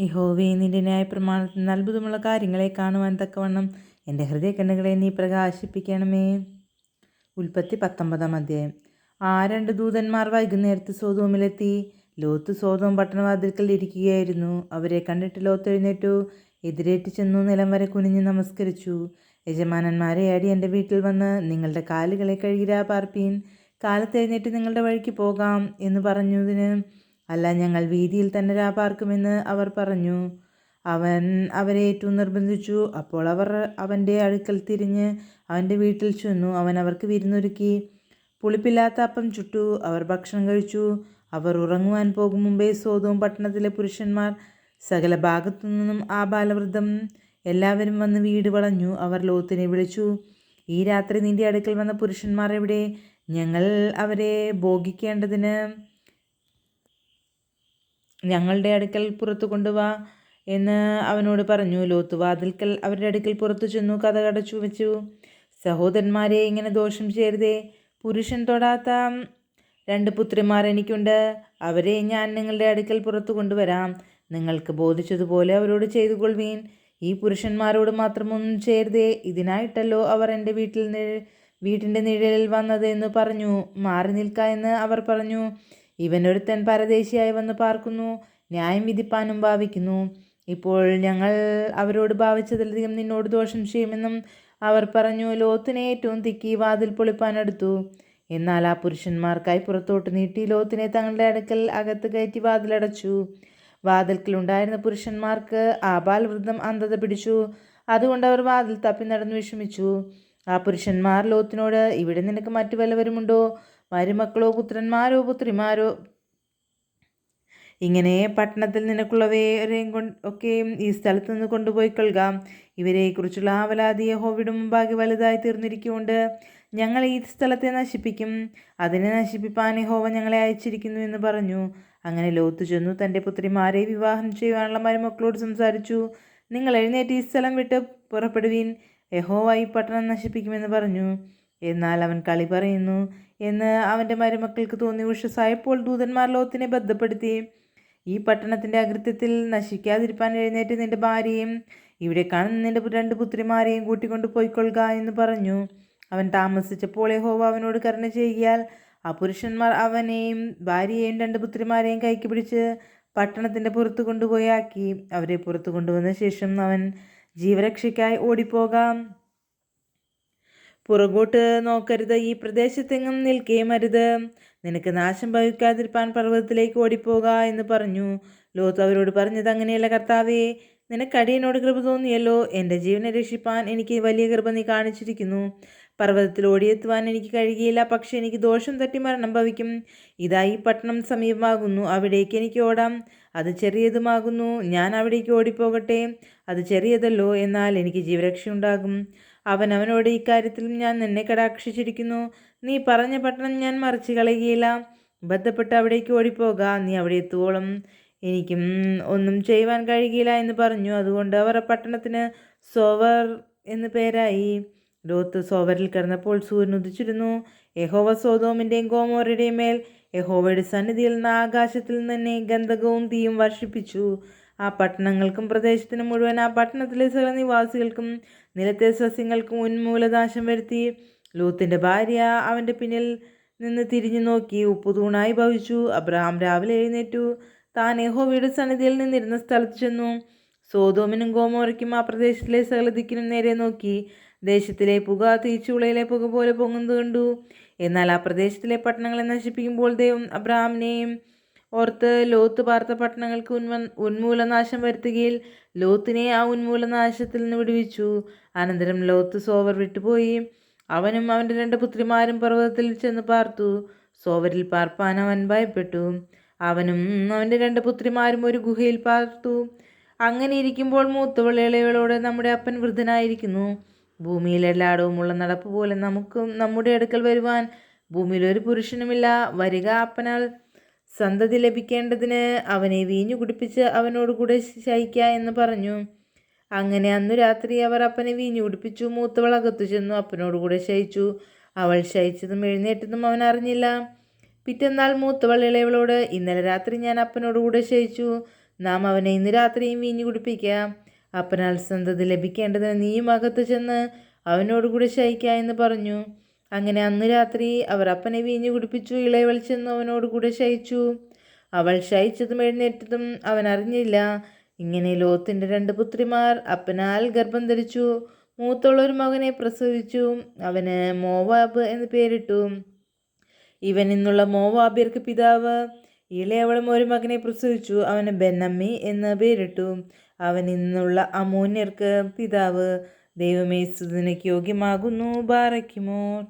യഹോവേ, നിന്റെ ന്യായപ്രമാണത്തിൽ നിന്ന് അത്ഭുതമുള്ള കാര്യങ്ങളെ കാണുവാൻ തക്കവണ്ണം എൻ്റെ ഹൃദയകണ്ണുകളെ നീ പ്രകാശിപ്പിക്കണമേ. ഉൽപ്പത്തി 19-ാം അധ്യായം. ആ 2 ദൂതന്മാർ വൈകുന്നേരത്ത് സോതോമിലെത്തി. ലോത്ത് സോതോം പട്ടണവാതിൽക്കൽ ഇരിക്കുകയായിരുന്നു. അവരെ കണ്ടിട്ട് ലോത്ത് എഴുന്നേറ്റു, എതിരേറ്റ് ചെന്നു നിലം വരെ കുനിഞ്ഞ് നമസ്കരിച്ചു. യജമാനന്മാരെ, അടിയൻ്റെ വീട്ടിൽ വന്ന് നിങ്ങളുടെ കാലുകളെ കഴുകിരാ പാർപ്പീൻ, കാലത്ത് എഴുന്നേറ്റ് നിങ്ങളുടെ വഴിക്ക് പോകാം എന്ന് പറഞ്ഞതിന്, അല്ല, ഞങ്ങൾ വീതിയിൽ തന്നെ രാപാർക്കുമെന്ന് അവർ പറഞ്ഞു. അവൻ അവരെ ഏറ്റവും നിർബന്ധിച്ചു. അപ്പോൾ അവർ അവൻ്റെ അടുക്കൽ തിരിഞ്ഞ് അവൻ്റെ വീട്ടിൽ ചെന്നു. അവൻ അവർക്ക് വിരുന്നൊരുക്കി. പുളിപ്പില്ലാത്ത അപ്പം ചുട്ടു. അവർ ഭക്ഷണം കഴിച്ചു. അവർ ഉറങ്ങുവാൻ പോകും മുമ്പേ സോദോം പട്ടണത്തിലെ പുരുഷന്മാർ സകല ഭാഗത്തു നിന്നും ആബാലവൃദ്ധം എല്ലാവരും വന്ന് വീട് വളഞ്ഞു. അവർ ലോത്തിനെ വിളിച്ചു, ഈ രാത്രി നിന്റെ അടുക്കൽ വന്ന പുരുഷന്മാർ എവിടെ? ഞങ്ങൾ അവരെ ഭോഗിക്കേണ്ടതിന് ഞങ്ങളുടെ അടുക്കൽ പുറത്തു കൊണ്ടുവാ എന്ന് അവനോട് പറഞ്ഞു. ലോത്ത് വാതിൽക്കൽ അവരുടെ അടുക്കൽ പുറത്തു ചെന്നു കതകടച്ചു വെച്ചു. സഹോദരന്മാരെ, ഇങ്ങനെ ദോഷം ചെയ്യരുതേ. പുരുഷൻ തൊടാത്ത 2 പുത്രിമാർ എനിക്കുണ്ട്. അവരെ ഞാൻ നിങ്ങളുടെ അടുക്കൽ പുറത്തു കൊണ്ടുവരാം. നിങ്ങൾക്ക് ബോധിച്ചതുപോലെ അവരോട് ചെയ്തു കൊള്ളുവീൻ. ഈ പുരുഷന്മാരോട് മാത്രമൊന്നും ചെയ്യരുതേ. ഇതിനായിട്ടല്ലോ അവർ എൻ്റെ വീട്ടിൻ്റെ നിഴലിൽ വന്നത് എന്ന് പറഞ്ഞു. മാറി നിൽക്ക എന്ന് അവർ പറഞ്ഞു. ഇവനൊരുത്തൻ പരദേശിയായി വന്ന് പാർക്കുന്നു, ന്യായം വിധിപ്പാനും ഭാവിക്കുന്നു. ഇപ്പോൾ ഞങ്ങൾ അവരോട് ഭാവിച്ചതിലധികം നിന്നോട് ദോഷം ചെയ്യുമെന്നും അവർ പറഞ്ഞു. ലോത്തിനെ ഏറ്റവും തിക്കി വാതിൽ പൊളിപ്പാനെടുത്തു. എന്നാൽ ആ പുരുഷന്മാർക്കായി പുറത്തോട്ട് നീട്ടി ലോത്തിനെ തങ്ങളുടെ അടുക്കൽ അകത്ത് കയറ്റി വാതിലടച്ചു. വാതിൽക്കലുണ്ടായിരുന്ന പുരുഷന്മാർക്ക് ആബാലവൃദ്ധം അന്ധത പിടിച്ചു. അതുകൊണ്ട് അവർ വാതിൽ തപ്പി നടന്നു വിഷമിച്ചു. ആ പുരുഷന്മാർ ലോത്തിനോട്, ഇവിടെ നിനക്ക് മറ്റു വല്ലവരുമുണ്ടോ? മരുമക്കളോ പുത്രന്മാരോ പുത്രിമാരോ? ഇങ്ങനെ പട്ടണത്തിൽ നിനക്കുള്ളവരെയും ഒക്കെയും ഈ സ്ഥലത്ത് നിന്ന് കൊണ്ടുപോയി കൊള്ളുക. ഇവരെക്കുറിച്ചുള്ള ആവലാതി യഹോവയുടെ മുമ്പാകെ വലുതായി തീർന്നിരിക്കുകൊണ്ട് ഞങ്ങൾ ഈ സ്ഥലത്തെ നശിപ്പിക്കും. അതിനെ നശിപ്പിപ്പാൻ യഹോവ ഞങ്ങളെ അയച്ചിരിക്കുന്നു എന്ന് പറഞ്ഞു. അങ്ങനെ ലോത്ത് ചെന്നു തൻ്റെ പുത്രിമാരെ വിവാഹം ചെയ്യുവാനുള്ള മരുമക്കളോട് സംസാരിച്ചു. നിങ്ങൾ എഴുന്നേറ്റ് ഈ സ്ഥലം വിട്ട് പുറപ്പെടുവീൻ, യഹോവ ഈ പട്ടണം നശിപ്പിക്കുമെന്ന് പറഞ്ഞു. എന്നാൽ അവൻ കളി പറയുന്നു എന്ന് അവൻ്റെ മരുമക്കൾക്ക് തോന്നി. ഉഷസായപ്പോൾ ദൂതന്മാർ ലോത്തിനെ ബദ്ധപ്പെടുത്തി, ഈ പട്ടണത്തിൻ്റെ അകൃത്യത്തിൽ നശിക്കാതിരിപ്പാൻ എഴുന്നേറ്റ് നിന്റെ ഭാര്യയും ഇവിടെ കാണുന്ന നിന്റെ 2 പുത്രിമാരെയും കൂട്ടിക്കൊണ്ട് പോയിക്കൊള്ളുക എന്ന് പറഞ്ഞു. അവൻ താമസിച്ചപ്പോൾ യഹോവ അവനോട് കരുണ ചെയ്യുകയാൽ ആ പുരുഷന്മാർ അവനെയും ഭാര്യയെയും 2 പുത്രിമാരെയും കൈക്ക് പിടിച്ച് പട്ടണത്തിൻ്റെ പുറത്ത് കൊണ്ടുപോയി ആക്കി. അവരെ പുറത്തു കൊണ്ടുവന്ന ശേഷം അവൻ, ജീവരക്ഷയ്ക്കായി ഓടിപ്പോകാം, പുറകോട്ട് നോക്കരുത്, ഈ പ്രദേശത്തെങ്ങും നിൽക്കുകയും അരുത്, നിനക്ക് നാശം ഭവിക്കാതിരിപ്പാൻ പർവ്വതത്തിലേക്ക് ഓടിപ്പോക എന്ന് പറഞ്ഞു. ലോത്ത് അവരോട് പറഞ്ഞത്, അങ്ങനെയല്ല കർത്താവേ, നിനക്ക് അടിയനോട് കൃപ തോന്നിയല്ലോ. എൻ്റെ ജീവനെ രക്ഷിപ്പാൻ എനിക്ക് വലിയ കൃപ നീ കാണിച്ചിരിക്കുന്നു. പർവ്വതത്തിൽ ഓടിയെത്തുവാൻ എനിക്ക് കഴിയുകയില്ല, പക്ഷെ എനിക്ക് ദോഷം തട്ടി മരണം ഭവിക്കും. ഇതാ ഈ പട്ടണം സമീപമാകുന്നു, അവിടേക്ക് എനിക്ക് ഓടാം, അത് ചെറിയതുമാകുന്നു. ഞാൻ അവിടേക്ക് ഓടിപ്പോകട്ടെ, അത് ചെറിയതല്ലോ, എന്നാൽ എനിക്ക് ജീവരക്ഷയുണ്ടാകും. അവനോട്, ഇക്കാര്യത്തിൽ ഞാൻ നിന്നെ കടാക്ഷിച്ചിരിക്കുന്നു. നീ പറഞ്ഞ പട്ടണം ഞാൻ മറിച്ച് കളയുകയില്ല. ബന്ധപ്പെട്ട് അവിടേക്ക് ഓടിപ്പോക, നീ അവിടെ എത്തുവോളം എനിക്കും ഒന്നും ചെയ്യുവാൻ കഴിയുകയില്ല എന്ന് പറഞ്ഞു. അതുകൊണ്ട് അവർ പട്ടണത്തിന് സോവർ എന്ന് പേരായി. ലോത്ത് സോവറിൽ കിടന്നപ്പോൾ സൂര്യൻ ഉദിച്ചിരുന്നു. യഹോവ സോദോമിൻ്റെയും ഗോമോരയുടെയും മേൽ യഹോവയുടെ സന്നിധിയിൽ നിന്ന് ആകാശത്തിൽ നിന്ന് ഗന്ധകവും തീയും വർഷിപ്പിച്ചു. ആ പട്ടണങ്ങൾക്കും പ്രദേശത്തിന് മുഴുവൻ, ആ പട്ടണത്തിലെ സകല നിവാസികൾക്കും നിലത്തെ സസ്യങ്ങൾക്കും ഉന്മൂലനാശം വരുത്തി. ലൂത്തിൻ്റെ ഭാര്യ അവൻ്റെ പിന്നിൽ നിന്ന് തിരിഞ്ഞു നോക്കി ഉപ്പുതൂണായി ഭവിച്ചു. അബ്രഹാം രാവിലെ എഴുന്നേറ്റു താൻ യഹോവയുടെ സന്നിധിയിൽ നിന്നിരുന്ന സ്ഥലത്ത് ചെന്നു. സോദോമിനും ഗോമോരയ്ക്കും ആ പ്രദേശത്തിലെ സകല ദിക്കിനും നേരെ നോക്കി. ദേശത്തിലെ പുക തീച്ചുളയിലെ പുക പോലെ പൊങ്ങുന്നത് കണ്ടു. എന്നാൽ ആ പ്രദേശത്തിലെ പട്ടണങ്ങളെ നശിപ്പിക്കുമ്പോൾ ദൈവം അബ്രഹാമിനെയും ഓർത്ത് ലോത്ത് പാർത്ത പട്ടണങ്ങൾക്ക് ഉന്മൂലനാശം വരുത്തുകയിൽ ലോത്തിനെ ആ ഉന്മൂലനാശത്തിൽ നിന്ന് വിടുവിച്ചു. അനന്തരം ലോത്ത് സോവർ വിട്ടുപോയി. അവനും അവൻ്റെ 2 പുത്രിമാരും പർവ്വതത്തിൽ ചെന്ന് പാർത്തു. സോവരിൽ പാർപ്പാൻ അവൻ ഭയപ്പെട്ടു. അവനും അവൻ്റെ 2 പുത്രിമാരും ഒരു ഗുഹയിൽ പാർത്തു. അങ്ങനെ ഇരിക്കുമ്പോൾ മൂത്തവൾ ഇളയവളോട്, നമ്മുടെ അപ്പൻ വൃദ്ധനായിരിക്കുന്നു, ഭൂമിയിൽ എല്ലായിടവുമുള്ള നടപ്പ് പോലെ നമുക്കും നമ്മുടെ അടുക്കൽ വരുവാൻ ഭൂമിയിൽ ഒരു പുരുഷനുമില്ല. വരിക, അപ്പനാൽ സന്തതി ലഭിക്കേണ്ടതിന് അവനെ വീഞ്ഞു കുടിപ്പിച്ച് അവനോടുകൂടെ ശയിക്ക എന്ന് പറഞ്ഞു. അങ്ങനെ അന്നു രാത്രി അവർ അപ്പനെ വീഞ്ഞു കുടിപ്പിച്ചു. മൂത്തവൾ അകത്തു ചെന്നു അപ്പനോടുകൂടെ ശയിച്ചു. അവൾ ശയിച്ചതും എഴുന്നേറ്റതും അവൻ അറിഞ്ഞില്ല. പിറ്റന്നാൾ മൂത്തവൾ ഇളയവളോട്, ഇന്നലെ രാത്രി ഞാൻ അപ്പനോടുകൂടെ ശയിച്ചു, നാം അവനെ ഇന്ന് രാത്രിയും വീഞ്ഞു കുടിപ്പിക്കാം. അപ്പനാൽ സന്തതി ലഭിക്കേണ്ടതിന് നീയും അകത്ത് ചെന്ന് അവനോടുകൂടെ ശയിക്ക എന്ന് പറഞ്ഞു. അങ്ങനെ അന്ന് രാത്രി അവർ അപ്പനെ വീഞ്ഞു കുടിപ്പിച്ചു. ഇളയവൾ ചെന്നു അവനോടുകൂടെ ശയിച്ചു. അവൾ ശയിച്ചതും എഴുന്നേറ്റതും അവൻ അറിഞ്ഞില്ല. ഇങ്ങനെ ലോത്തിന്റെ 2 പുത്രിമാർ അപ്പനാൽ ഗർഭം ധരിച്ചു. മൂത്തുള്ള ഒരു മകനെ പ്രസവിച്ചു. അവന് മോവാബ് എന്ന് പേരിട്ടു. ഇവൻ ഇന്നുള്ള മോവാബ്യർക്ക് പിതാവ്. ഇളയവളും ഒരു മകനെ പ്രസവിച്ചു. അവന് ബെന്നമ്മി എന്ന് പേരിട്ടു. അവൻ ഇന്നുള്ള അമ്മോന്യർക്ക് പിതാവ്. ദൈവമേ, സ്തുതിക്ക് യോഗ്യമാകുന്നു. ബാറയ്ക്കുമോർ.